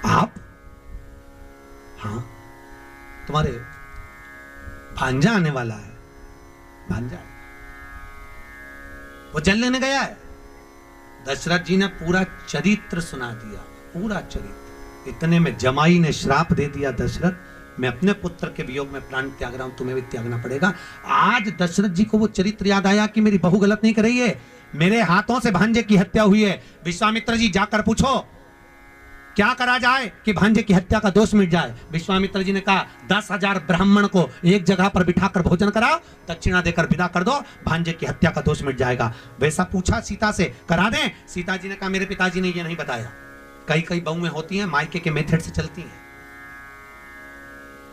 आप? हाँ, तुम्हारे भांजा आने वाला है। भांजा वो जल लेने गया है। दशरथ जी ने पूरा चरित्र सुना दिया, पूरा चरित्र। इतने में जमाई ने श्राप दे दिया, दशरथ मैं अपने पुत्र के वियोग में प्राण त्याग रहा हूं, तुम्हें भी त्यागना पड़ेगा। आज दशरथ जी को वो चरित्र याद आया कि मेरी बहू गलत नहीं कर रही है, मेरे हाथों से भांजे की हत्या हुई है। विश्वामित्र जी जाकर पूछो क्या करा जाए कि भांजे की हत्या का दोष मिट जाए। विश्वामित्र जी ने कहा 10,000 ब्राह्मण को एक जगह पर बिठाकर भोजन कराओ, दक्षिणा देकर विदा कर दो, भांजे की हत्या का दोष मिट जाएगा। वैसा पूछा सीता से, करा दें? सीता जी ने कहा मेरे पिताजी ने ये नहीं बताया। कई कई बहुएं होती हैं मायके के मेथड से चलती हैं।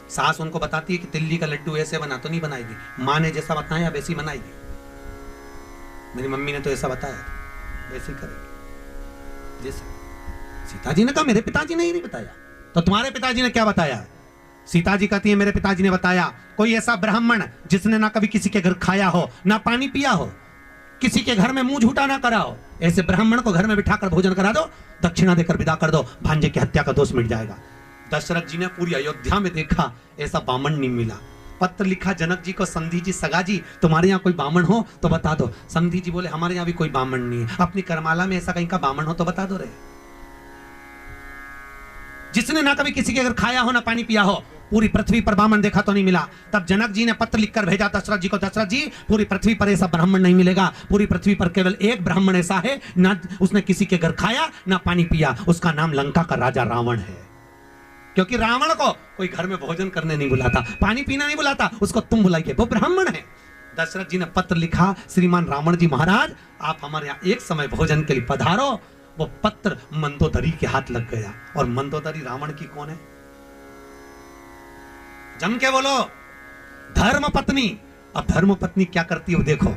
सास उनको बताती है कि तिल्ली का लड्डू ऐसे बना, तो नहीं बनाएगी। माँ ने जैसा बताया वैसी बनाएगी। मेरी मम्मी ने तो ऐसा बताया था, वैसे ही करेगी जैसे। सीता जी ने कहा मेरे पिताजी ने ही नहीं बताया, तो तुम्हारे पिताजी ने क्या बताया? सीता जी कहती है मेरे पिताजी ने बताया कोई ऐसा ब्राह्मण जिसने ना कभी किसी के घर खाया हो, ना पानी पिया हो, किसी के घर में मुंह झूठा ना करा हो, ऐसे ब्राह्मण को घर में बिठाकर भोजन करा दो, दक्षिणा देकर विदा कर दो, भांजे की हत्या का दोष मिट जाएगा। दशरथ जी ने पूरी अयोध्या में देखा, ऐसा बामण नहीं मिला। पत्र लिखा जनक जी को, संधि जी सगा जी तुम्हारे यहाँ कोई बामण हो तो बता दो। संधि जी बोले हमारे यहाँ भी कोई बामण नहीं है। अपनी करमाला में ऐसा कहीं का बामण हो तो बता दो रे, जिसने ना कभी किसी के घर खाया हो ना पानी पिया हो। पूरी पृथ्वी पर ब्राह्मण देखा तो नहीं मिला। तब जनक जी ने पत्र लिखकर भेजा दशरथ जी को, दशरथ जी पूरी पृथ्वी पर ऐसा ब्राह्मण नहीं मिलेगा, पूरी पृथ्वी पर केवल एक ब्राह्मण ऐसा है, ना उसने किसी के घर खाया ना पानी पिया, उसका नाम लंका का राजा रावण है। क्योंकि रावण को कोई घर में भोजन करने नहीं बुलाता, पानी पीना नहीं बुलाता, उसको तुम बुलाइए, वो ब्राह्मण है। दशरथ जी ने पत्र लिखा, श्रीमान रावण जी महाराज आप हमारे यहाँ एक समय भोजन के लिए पधारो। वो पत्र मंदोदरी के हाथ लग गया। और मंदोदरी रावण की कौन है? जम के बोलो, धर्म पत्नी। अब धर्म पत्नी क्या करती है देखो।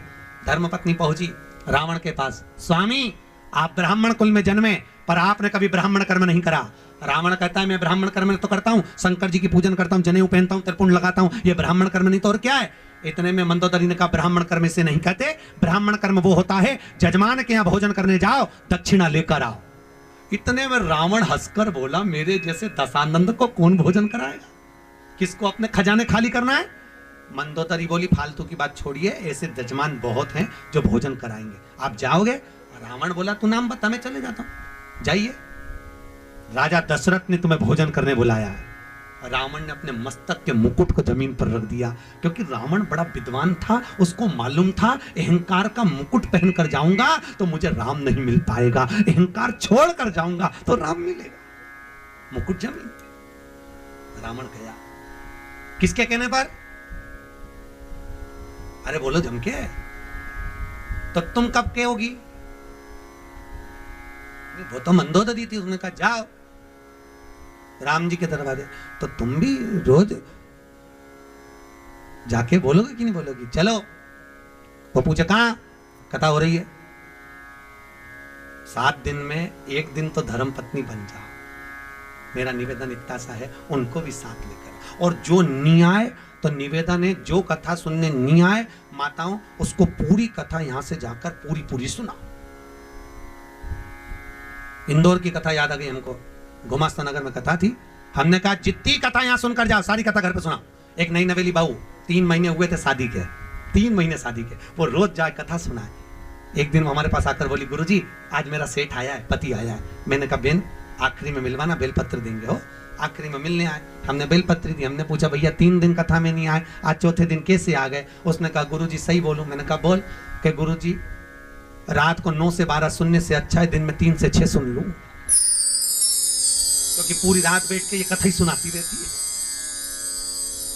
धर्म पत्नी पहुंची रावण के पास, स्वामी आप ब्राह्मण कुल में जन्मे पर आपने कभी ब्राह्मण कर्म नहीं करा। रावण कहता है मैं ब्राह्मण कर्म तो करता हूं, शंकर जी की पूजन करता हूं, जनेऊ पहनता हूं, त्रिपुंड लगाता हूं, ये ब्राह्मण कर्म नहीं तो और क्या है? इतने में मंदोदरी ने कहा ब्राह्मण कर्म से नहीं कहते, ब्राह्मण कर्म वो होता है जजमान के यहाँ भोजन करने जाओ, दक्षिणा लेकर आओ। इतने में रावण हंसकर बोला मेरे जैसे दशानंद को कौन भोजन कराएगा, किसको अपने खजाने खाली करना है? मंदोदरी बोली फालतू की बात छोड़िए, ऐसे जजमान बहुत हैं जो भोजन कराएंगे, आप जाओगे? रावण बोला तू नाम बता, मैं चले जाता हूं, जाइए। राजा दशरथ ने तुम्हें भोजन करने बुलाया है। रावण ने अपने मस्तक के मुकुट को जमीन पर रख दिया, क्योंकि रावण बड़ा विद्वान था, उसको मालूम था अहंकार का मुकुट पहनकर जाऊंगा तो मुझे राम नहीं मिल पाएगा, अहंकार छोड़कर जाऊंगा तो राम मिलेगा। मुकुट जमीन पे। रावण गया, किसके कहने पर? अरे बोलो जमके, तो तुम कब कहोगी? वो तो मंदोदरी थी, उसने कहा जाओ राम जी के दरबारे, तो तुम भी रोज जाके बोलोगे कि नहीं बोलोगी? चलो। वो पूछे कहां कथा हो रही है? 7 दिन में एक दिन तो धर्म पत्नी बन जाओ, मेरा निवेदन इतना सा है, उनको भी साथ लेकर। और जो नहीं आए तो निवेदन है, जो कथा सुनने नहीं आए माताओं, उसको पूरी कथा यहां से जाकर पूरी पूरी सुनाओ। इंदौर की कथा याद आ गई हमको, गुमास्ता नगर में कथा थी, हमने कहा जितनी कथा यहां सुनकर जाओ, सारी कथा घर पे सुनाओ। एक नई नवेली बहू, 3 महीने हुए थे शादी के, 3 महीने शादी के, वो रोज जाए कथा सुनाए। एक दिन वो हमारे पास आकर बोली गुरुजी आज मेरा सेठ आया है, पति आया है। मैंने कहा बेन आखिरी में मिलवाना, बेलपत्र देंगे हो। आखिरी में मिलने आए, हमने बेलपत्री दी। हमने पूछा भैया 3 दिन कथा में नहीं आए, आज चौथे दिन कैसे आ गए? उसने कहा गुरुजी सही बोलूं? मैंने कहा बोल। कि गुरुजी रात को 9 से 12 सुनने से अच्छा है दिन में 3 से 6 सुन लूं, क्योंकि पूरी रात बैठ के ये कथा ही सुनाती रहती है।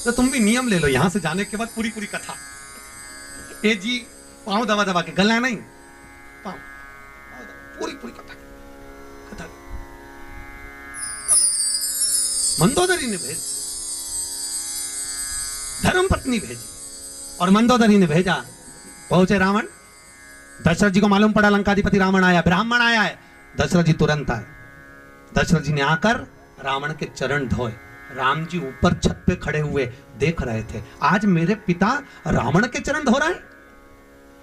तो तुम भी नियम ले लो, यहां से जाने के बाद पूरी पूरी कथा। ए जी पांव दबा दबा के, गला नहीं, पांव पूरी पूरी कथा। मंदोदरी ने भेज, धर्म पत्नी भेजी और मंदोदरी ने भेजा। पहुंचे रावण, दशरथ जी को मालूम पड़ा लंकाधिपति रावण आया, ब्राह्मण आया है। दशरथ जी तुरंत आए। दशरथ जी ने आकर रावण के चरण धोए। राम जी ऊपर छत पे खड़े हुए देख रहे थे, आज मेरे पिता रावण के चरण धो रहे हैं।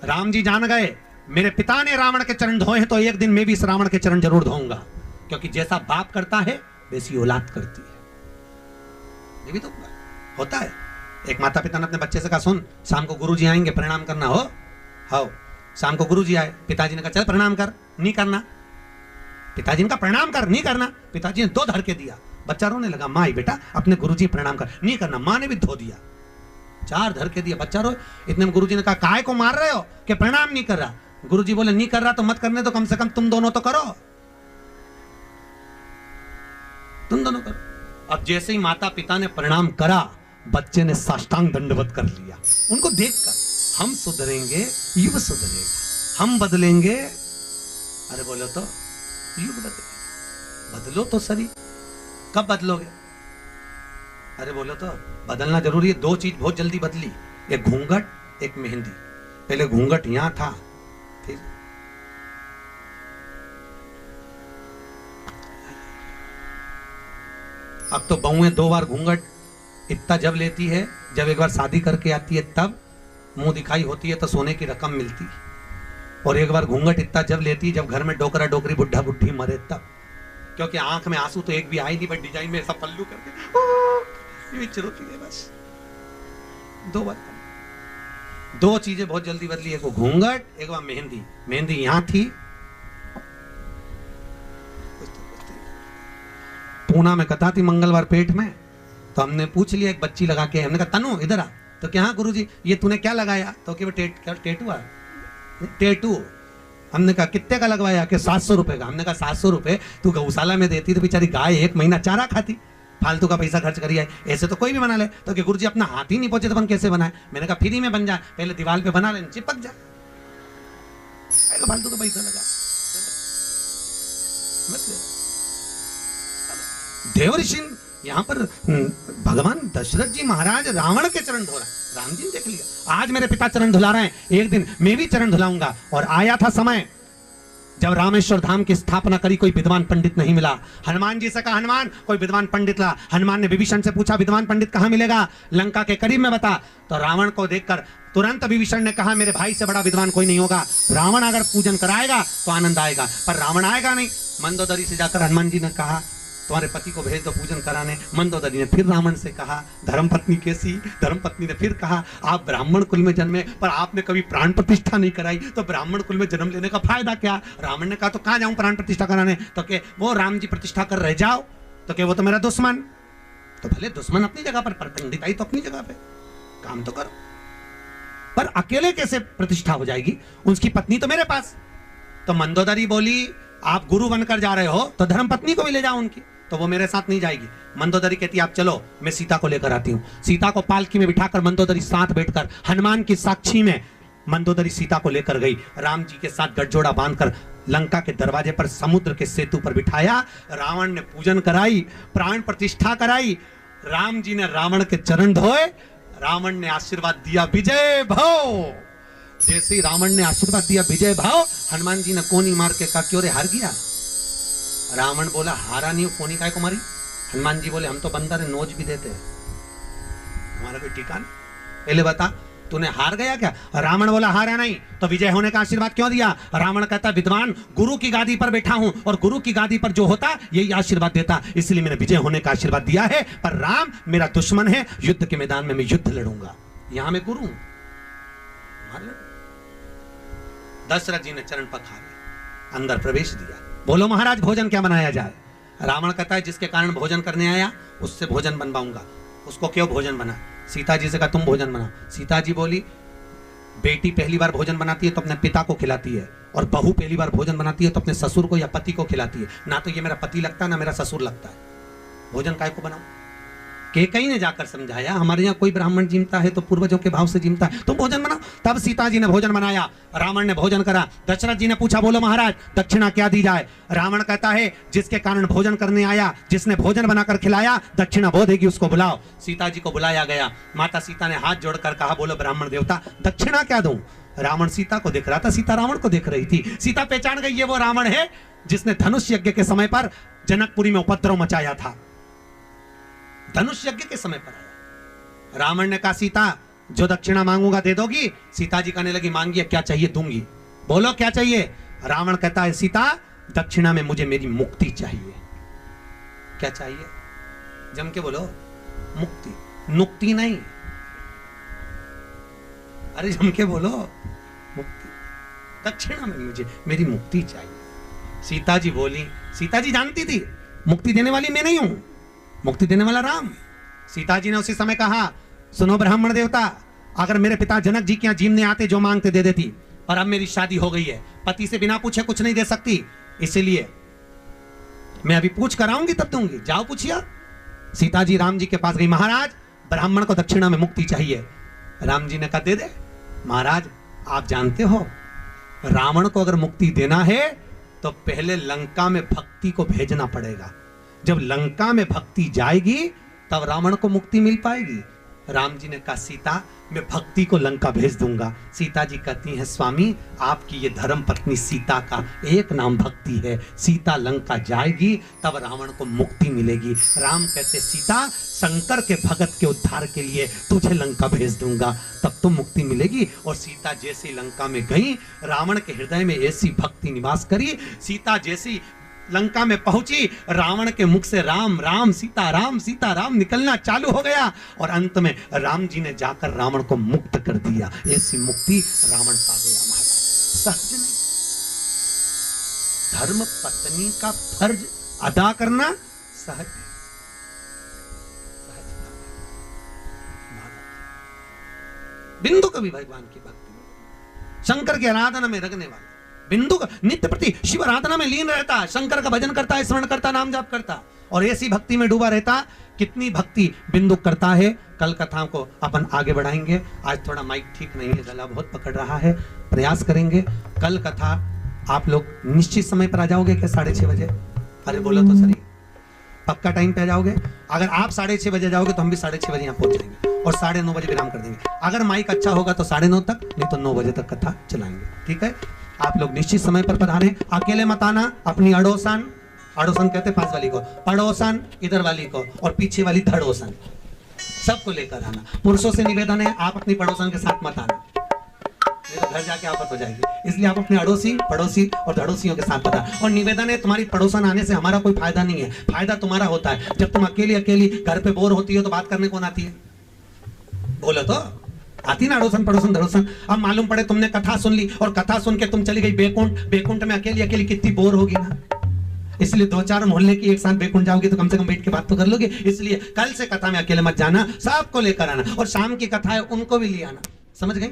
राम जी जान गए मेरे पिता ने रावण के चरण धोए हैं तो एक दिन मैं भी इस रावण के चरण जरूर धोऊंगा, क्योंकि जैसा बाप करता है वैसी औलाद करती है। ये भी तो होता है। एक माता पिता ने अपने बच्चे से कहा, सुन शाम को गुरुजी आएंगे, प्रणाम करना हो। हाँ, शाम को गुरुजी आए, पिताजी ने कहा चल प्रणाम कर, नहीं करना। पिताजी ने कहा प्रणाम कर, नहीं करना। पिताजी ने 2 धड़के दिया, बच्चा रोने लगा। माँ ही बेटा अपने गुरुजी प्रणाम कर, नहीं करना। माँ ने भी धो दिया, 4 धड़के दिया, बच्चा रोए। इतने में गुरुजी ने कहा काहे को मार रहे हो कि प्रणाम नहीं कर रहा। गुरुजी बोले नहीं कर रहा तो मत करने दो, कम से कम तुम दोनों तो करो, तुम दोनों करो। अब जैसे ही माता पिता ने प्रणाम करा, बच्चे ने साष्टांग दंडवत कर लिया। उनको देखकर हम सुधरेंगे, युग सुधरेगा, हम बदलेंगे। अरे बोलो तो युग बदले, बदलो तो सही। कब बदलोगे? अरे बोलो तो बदलना जरूरी है। 2 चीज बहुत जल्दी बदली, एक घूंघट, एक मेहंदी। पहले घूंघट यहां था, फिर अब तो बहुएं 2 बार घूंघट इतना जब लेती है, जब एक बार शादी करके आती है तब मुंह दिखाई होती है तो सोने की रकम मिलती है, और एक बार घूंघट इतना जब लेती है जब घर में डोकरा डोकरी बुढ़ा बुढ़ी मरे तब। क्योंकि आंख में आंसू तो एक भी आई नहीं, बट डिजाइन में ऐसा पल्लू करके चरोती है बस। 2 बार 2 चीजें बहुत जल्दी बदली, एक वो घूंघट, एक बार मेहंदी। मेहंदी यहां थी, पूना में कथा थी मंगलवार पेट में, तो हमने पूछ लिया, एक बच्ची लगा के, हमने कहा तनु इधर आ। तो क्या हाँ गुरुजी ये तूने क्या लगाया? तो कि वो टेटू है, टेटू। हमने कहा कितने का लगवाया? कि 700 रुपए का। हमने कहा 700 रुपए तू गौशाला में देती तो बेचारी गाय 1 महीना चारा खाती, फालतू का पैसा खर्च करिए, ऐसे तो कोई भी बना ले। तो कि गुरुजी अपना हाथ ही नहीं पहुंचे तो अपन कैसे बनाए? मैंने कहा फ्री में बन जाए, पहले दीवार पे बना ले, चिपक जा, फालतू का पैसा लगा। देवर्षि यहाँ पर भगवान दशरथ जी महाराज रावण के चरण धो रहे हैं। राम जी ने देख लिया, आज मेरे पिता चरण धुला रहे हैं, एक दिन मैं भी चरण धुलाऊंगा। और आया था समय जब रामेश्वर धाम की स्थापना करी, कोई विद्वान पंडित नहीं मिला। हनुमान जी से कहा हनुमान कोई विद्वान पंडित ला। हनुमान ने विभीषण से पूछा विद्वान पंडित कहाँ मिलेगा? लंका के करीब में बता। तो रावण को देखकर तुरंत विभीषण ने कहा मेरे भाई से बड़ा विद्वान कोई नहीं होगा। रावण अगर पूजन कराएगा तो आनंद आएगा, पर रावण आएगा नहीं। मंदोदरी से जाकर हनुमान जी ने कहा तुम्हारे पति को भेज दो पूजन कराने। मंदोदरी ने फिर रावण से कहा धर्मपत्नी कैसी? धर्मपत्नी ने फिर कहा आप ब्राह्मण कुल में जन्मे, पर आपने कभी प्राण प्रतिष्ठा नहीं कराई, तो ब्राह्मण कुल में जन्म लेने का फायदा क्या? रावण ने कहा तो कहां जाऊं प्राण प्रतिष्ठा कराने? तो के वो राम जी प्रतिष्ठा कर रह जाओ। तो के वो तो मेरा दुश्मन। तो भले दुश्मन अपनी जगह पर पंडिताई तो अपनी जगह पे, काम तो करो, पर अकेले कैसे प्रतिष्ठा हो जाएगी? उसकी पत्नी तो मेरे पास। तो मंदोदरी बोली आप गुरु बनकर जा रहे हो तो धर्मपत्नी को भी ले जाओ उनकी। तो वो मेरे साथ नहीं जाएगी। मंदोदरी कहती आप चलो, मैं सीता को लेकर आती हूँ। सीता को पालकी में बिठाकर मंदोदरी साथ बैठकर हनुमान की साक्षी में मंदोदरी सीता को लेकर गई। राम जी के साथ गठजोड़ा बांधकर लंका के दरवाजे पर समुद्र के सेतु पर बिठाया। रावण ने पूजन कराई, प्राण प्रतिष्ठा कराई। राम जी ने रावण के चरण धोए, रावण ने आशीर्वाद दिया विजय भव। जैसे ही रावण ने आशीर्वाद दिया विजय भाव, हनुमान जी ने कोनी मार के कहा क्यों रे हार गया? रावण बोला हारा नहीं, कोनी काय को मारी? हनुमान जी बोले हम तो बंदर है, नोच भी देते हैं, हमारा कोई ठिकाना। पहले बता तूने हार गया क्या? रावण बोला हारा नहीं। तो विजय होने का आशीर्वाद क्यों दिया? रावण कहता विद्वान गुरु की गादी पर बैठा हूं और गुरु की गादी पर जो होता यही आशीर्वाद देता, इसलिए मैंने विजय होने का आशीर्वाद दिया है। पर राम मेरा दुश्मन है, युद्ध के मैदान में मैं युद्ध लड़ूंगा, यहां मैं गुरु हूं। दशरथ जी ने चरण पखारे, अंदर प्रवेश दिया। बोलो महाराज भोजन क्या बनाया जाए? रावण कहता है जिसके कारण भोजन करने आया उससे भोजन बनवाऊंगा। उसको क्यों भोजन बना? सीता जी से कहा तुम भोजन बनाओ। सीता जी बोली बेटी पहली बार भोजन बनाती है तो अपने पिता को खिलाती है, और बहू पहली बार भोजन बनाती है तो अपने ससुर को या पति को खिलाती है। ना तो ये मेरा पति लगता है ना मेरा ससुर लगता है, भोजन काय को बनाऊं? केकई ने जाकर समझाया हमारे यहाँ कोई ब्राह्मण जीमता है तो पूर्वजों के भाव से जीमता है, तुम भोजन बनाओ। तब सीता जी ने भोजन बनाया, रावण ने भोजन करा। दशरथ जी ने पूछा बोलो महाराज दक्षिणा क्या दी जाए? रावण कहता है जिसके कारण भोजन करने आया, जिसने भोजन बनाकर खिलाया, दक्षिणा वो देगी उसको बुलाओ। सीता जी को बुलाया गया। माता सीता ने हाथ जोड़कर कहा बोलो ब्राह्मण देवता दक्षिणा क्या दूं? रावण सीता को देख रहा था, सीता रावण को देख रही थी। सीता पहचान गई ये वो रावण है जिसने धनुष यज्ञ के समय पर जनकपुरी में उपद्रव मचाया था। धनुष यज्ञ के समय पर आया। रावण ने कहा सीता जो दक्षिणा मांगूंगा दे दोगी? सीता जी कहने लगी मांगिए क्या चाहिए दूंगी, बोलो क्या चाहिए? रावण कहता है सीता दक्षिणा में मुझे मेरी मुक्ति चाहिए। क्या चाहिए? जम के बोलो, मुक्ति। नुक्ति नहीं, अरे जम के बोलो, मुक्ति। दक्षिणा में मुझे मेरी मुक्ति चाहिए। सीता जी बोली, सीता जी जानती थी मुक्ति देने वाली मैं नहीं हूं, मुक्ति देने वाला राम। सीता जी ने उसी समय कहा, सुनो ब्राह्मण देवता, अगर मेरे पिता जनक जी के यहाँ जीवने आते जो मांगते दे देती, पर अब मेरी शादी हो गई है, पति से बिना पूछे कुछ नहीं दे सकती, इसलिए मैं अभी पूछ कर आऊंगी तब दूंगी, जाओ पूछिए। सीता जी राम जी के पास गई, महाराज ब्राह्मण को दक्षिणा में मुक्ति चाहिए। राम जी ने कहा दे दे। महाराज आप जानते हो रावण को अगर मुक्ति देना है तो पहले लंका में भक्ति को भेजना पड़ेगा, जब लंका में भक्ति जाएगी तब रावण को मुक्ति मिल पाएगी। राम जी ने कहा सीता मैं भक्ति को लंका भेज दूंगा। सीता जी कहती हैं स्वामी आपकी ये धर्म पत्नी सीता का एक नाम भक्ति है, सीता लंका जाएगी तब रावण को मुक्ति मिलेगी। राम कहते सीता शंकर के भगत के उद्धार के लिए तुझे लंका भेज दूंगा, तब तो मुक्ति मिलेगी। और सीता जैसी लंका में गई, रावण के हृदय में ऐसी भक्ति निवास करी। सीता जैसी लंका में पहुंची, रावण के मुख से राम राम सीता राम निकलना चालू हो गया और अंत में राम जी ने जाकर रावण को मुक्त कर दिया। ऐसी मुक्ति रावण पा गया। महाराज सहज नहीं, धर्म पत्नी का फर्ज अदा करना सहज है। बिंदु कभी भगवान की भक्ति, शंकर की आराधना में रखने वाला, बिंदु का नित्य प्रति शिव आराधना में लीन रहता, शंकर का भजन करता, स्मरण करता, नाम जाप करता और ऐसी भक्ति में डूबा रहता। कितनी भक्ति बिंदु करता है। कल कथाओं को अपन आगे बढ़ाएंगे। आज थोड़ा माइक ठीक नहीं है, गला बहुत पकड़ रहा है, प्रयास करेंगे। कल कथा आप लोग निश्चित समय पर आ जाओगे क्या? 6:30 बजे? अरे बोलो तो सही, पक्का टाइम पे आ जाओगे? अगर आप 6:30 बजे जाओगे तो हम भी 6:30 बजे यहाँ पहुंच जाएंगे और 9:30 बजे विराम कर देंगे। अगर माइक अच्छा होगा तो 9:30 तक, नहीं तो 9 बजे तक कथा चलाएंगे। ठीक है, आप लोग निश्चित समय पर पधारें। अकेले मत आना, अपनी अड़ोसन कहते पास वाली को, पड़ोसन इधर वाली को और पीछे वाली धड़ोसन सबको लेकर आना। पुरुषों से निवेदन है आप अपनी पड़ोसन के साथ मत आना, नहीं तो घर जाके आफत हो जाएगी। इसलिए आप अपने अड़ोसी पड़ोसी और धड़ोसियों के साथ पधार। और निवेदन है तुम्हारी पड़ोसन आने से हमारा कोई फायदा नहीं है, फायदा तुम्हारा होता है जब तुम अकेली घर पे बोर होती हो तो बात करने कौन आती है? बोलो तो आती ना अड़ोसन पड़ोसन धड़ोसन। अब मालूम पड़े तुमने कथा सुन ली और कथा सुन के तुम चली गई बैकुंठ, बैकुंठ में अकेली कितनी बोर होगी ना। इसलिए 2-4 मोहल्ले की एक साथ बैकुंठ जाओगी तो कम से कम बैठ के बात तो कर लोगे। इसलिए कल से कथा में अकेले मत जाना, सबको लेकर आना और शाम की कथा है उनको भी ले आना। समझ गई?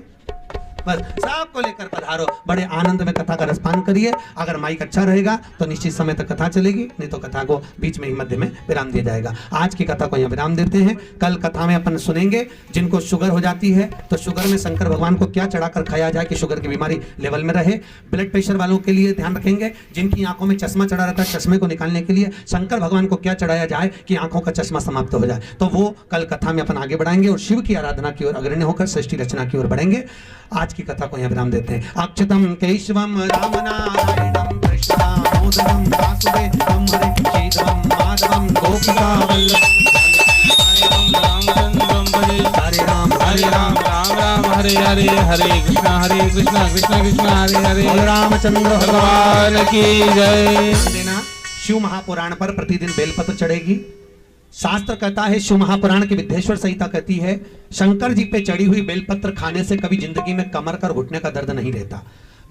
बस सबको लेकर पधारो, बड़े आनंद में कथा का रसपान करिए। अगर माइक अच्छा रहेगा तो निश्चित समय तक कथा चलेगी, नहीं तो कथा को बीच में ही मध्य में विराम दिया जाएगा। आज की कथा को यहाँ विराम देते हैं। कल कथा में अपन सुनेंगे जिनको शुगर हो जाती है तो शुगर में शंकर भगवान को क्या चढ़ाकर खाया जाए कि शुगर की बीमारी लेवल में रहे। ब्लड प्रेशर वालों के लिए ध्यान रखेंगे, जिनकी आंखों में चश्मा चढ़ा रहता है चश्मे को निकालने के लिए शंकर भगवान को क्या चढ़ाया जाए कि आंखों का चश्मा समाप्त हो जाए, तो वो कल कथा में अपन आगे बढ़ाएंगे और शिव की आराधना की ओर अग्रणी होकर सृष्टि रचना की ओर बढ़ेंगे। आज की कथा को यहाँ विराम देते हैं। अक्षतम केशवम रामनारायणम कृष्णामोदरम वासुदेवम हरे शीतलम माधवम गोपिका हरे राम राम राम हरे हरे, हरे कृष्णा कृष्णा कृष्णा हरे हरे, रामचंद्र भगवान की जय। देना शिव महापुराण पर प्रतिदिन बेलपत्र चढ़ेगी। शास्त्र कहता है, शिव महापुराण की विद्येश्वर संहिता कहती है, शंकर जी पे चढ़ी हुई बेलपत्र खाने से कभी जिंदगी में कमर का घुटने का दर्द नहीं रहता।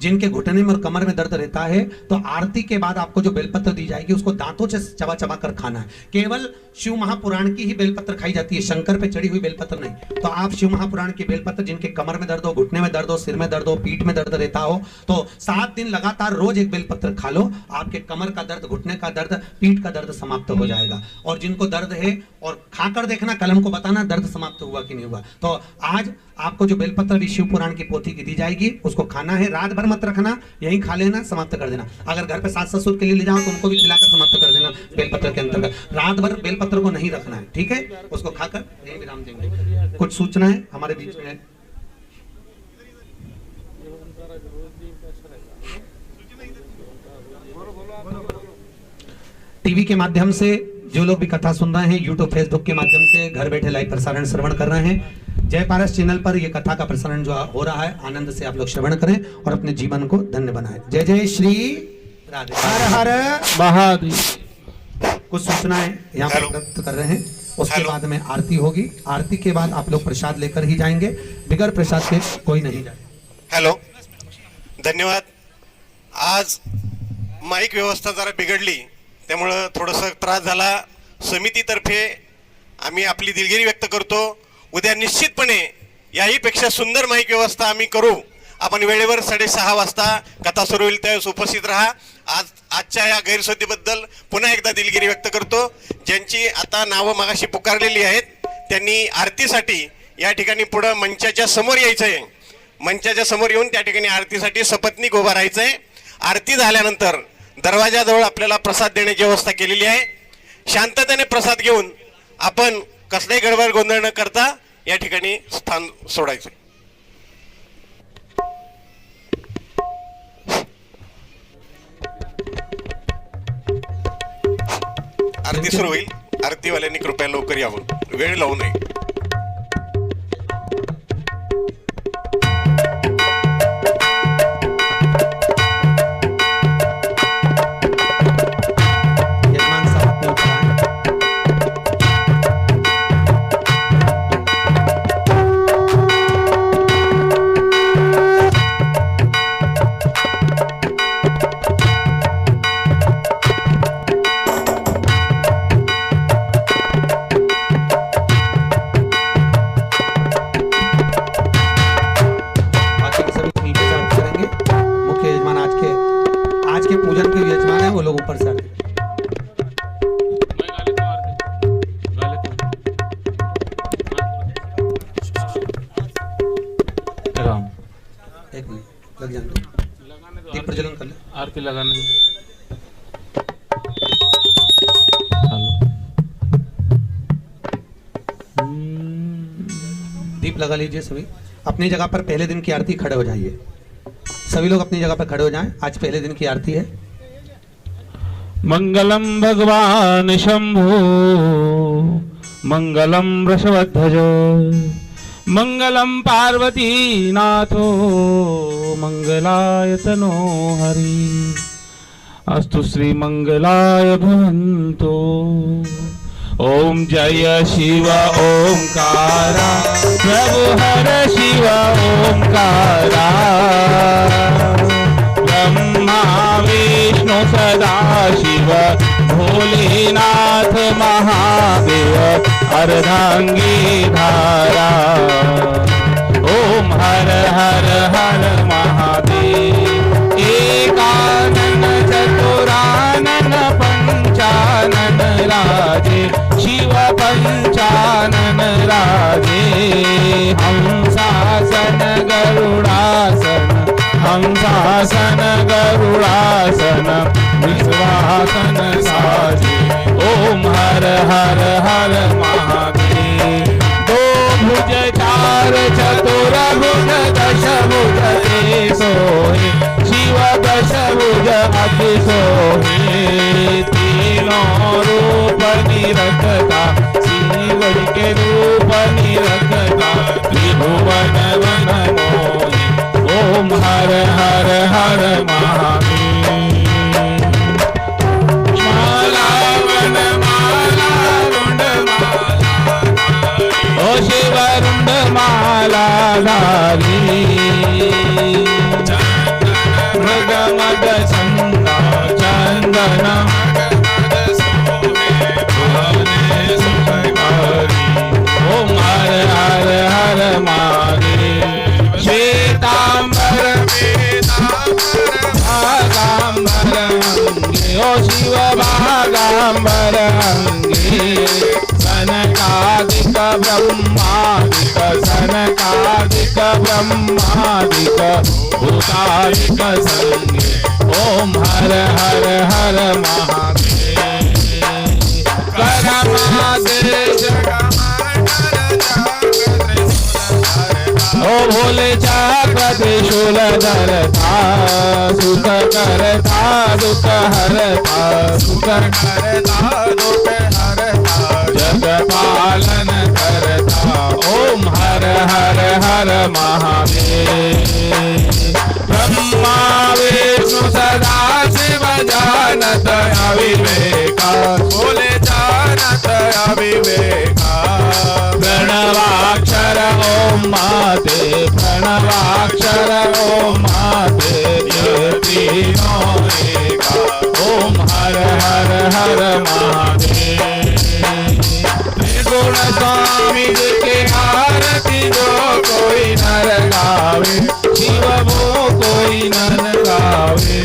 जिनके घुटने में और कमर में दर्द रहता है तो आरती के बाद आपको जो बेलपत्र दी जाएगी उसको दांतों से चबा चबा कर खाना है। केवल शिव महापुराण की ही बेलपत्र खाई जाती है, शंकर पे चढ़ी हुई बेलपत्र नहीं। तो आप शिव महापुराण की बेलपत्र, जिनके कमर में दर्द हो, घुटने में दर्द हो, सिर में दर्द हो, पीठ में दर्द रहता हो, तो 7 दिन लगातार रोज एक बेलपत्र खा लो, आपके कमर का दर्द, घुटने का दर्द, पीठ का दर्द समाप्त हो जाएगा। और जिनको दर्द है और खाकर देखना, कलम को बताना दर्द समाप्त हुआ कि नहीं हुआ। तो आज आपको जो बेलपत्र भी शिव पुराण की पोथी की दी जाएगी उसको खाना है, रात भर मत रखना, यही खा लेना, समाप्त कर देना। अगर घर पे सास ससुर के लिए ले जाओ तो उनको भी खिलाकर समाप्त कर देना बेलपत्र के अंतर्गत। रात भर बेलपत्र को नहीं रखना है, ठीक है? उसको खाकर यही विराम देंगे। कुछ सूचना है हमारे बीच में? टीवी के माध्यम से जो लोग भी कथा सुन रहे हैं, यूट्यूब फेसबुक के माध्यम से घर बैठे लाइव प्रसारण श्रवण कर रहे हैं, जय पारस चैनल पर यह कथा का प्रसारण जो हो रहा है, आनंद से आप लोग श्रवण करें और अपने जीवन को धन्य बनाएं। जय जय श्री राधे, हर हर महादेव। कुछ सूचनाएं यहाँ पर व्यक्त कर रहे हैं। उसके बाद में आरती होगी, आरती के बाद आप लोग प्रसाद लेकर ही जाएंगे, बिगर प्रसाद के कोई नहीं जाए। हॅलो, धन्यवाद। आज माईक व्यवस्था जरा बिघडली, त्यामुळं थोडंसं त्रास झाला। समितीतर्फे आम्ही आपली दिलगिरी व्यक्त करतो। उद्या निश्चितपणे याहीपेक्षा सुंदर माईक व्यवस्था आम्ही करू। आपण वेळेवर 6:30 वाजता कथा सुरू होईल त्यावेळेस उपस्थित राहा। आजच्या या गैरसोयीबद्दल पुन्हा एकदा दिलगिरी व्यक्त करतो। ज्यांची आता नावं मगाशी पुकारलेली आहेत त्यांनी आरतीसाठी या ठिकाणी पुढे मंचाच्या समोर यायचं आहे। मंचाच्या समोर येऊन त्या ठिकाणी आरतीसाठी सपत्नीक उभा राहायचं आहे। आरती झाल्यानंतर दरवाजाजवळ आपल्याला प्रसाद देण्याची व्यवस्था केलेली आहे। शांततेने प्रसाद घेऊन आपण कसलाही गडबड गोंधळ न करता या ठिकाणी स्थान सोडायचं। आरती सुरू होईल। आरतीवाल्यांनी कृपया लवकर यावं, वेळ लावू नये। पूजन के यजमान है वो लोग ऊपर से आते। एक मिनट लग जाने दो, दीप प्रज्वलन कर ले, आरती लगाने दो। दीप लगा लीजिए सभी। अपनी जगह पर पहले दिन की आरती खड़े हो जाइए। सभी लोग अपनी जगह पर खड़े हो जाएं। आज पहले दिन की आरती है। मंगलम भगवान शंभो, मंगलम वृषभध्वज, मंगलम पार्वती नाथो, मंगलाय तनो हरि। अस्तु श्री मंगलाय भवन्तु। ओम जय शिव ओंकारा, प्रभु हर शिव ओंकारा। ब्रह्मा विष्णु सदा शिव, भोलेनाथ महादेव, अर्धांगी धारा। ओम हर हर हर महादेव। एकानन चतुरानन पंचानन राजे, शिव पंचानन राजे। हंसासन गरुड़ासन, हंसासन गरुड़ासन, विश्वासन साजे। ओम हर हर हर महादेव। दो भुज चार चतुर भुज दश भुज ते सोहे, शिव दश भुज अति सोहे। तीनों रूप निरखता, शिव के रूप निरखता, त्रिभुवन वन मोहे। ओम हर हर हर महादेव। माला वन माला रुंड माला, ओ शिव रुंड माला धारी। मृग मद चंदा चंदन, ओम हर हर हर महादेव। श्वेतांबर भागांबर अंगे, ओ शिव भागांबर अंगे। सनकादिक ब्रह्मादिक, सनकादिक ब्रह्मादिक, भूतादिक संगे। ओम हर हर हर महादेव। ओ भोले चक्र त्रिशूल धरता, सुख करता दुख हरता, सुख करता दुख हरता, जग पालन करता। ओम हर हर हर महादेव। ब्रह्मा विष्णु सदा शिव जानत अविवेका, बोले विवेका प्रणवाक्षर ओम माते प्रणवाक्षर ओम माते तीनों एका ओम हर हर हर महादेव गुण स्वामी जी के आरती जो कोई नर गावे शिव वो कोई नर गावे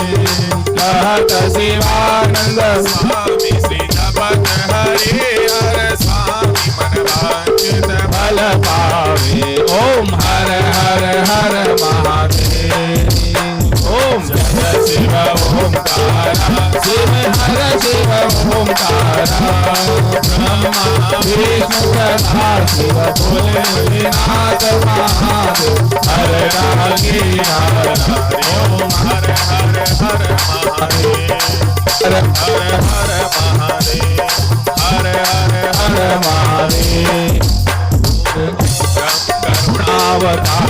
कहत शिवानंद स्वामी श्री जपत हरे हर स्वामी मन वांछित फल पावे ओम हर हर हर महादेव ओम जय शिव ओंकारा शिव हर शिव ओंकारा ब्रह्मा विष्णु तथा शिव भोलेनाथ महादेव हर रागी ओम हर हर हर महादेव हर हर हर महादेव हर हर हर महादेव करुणावतार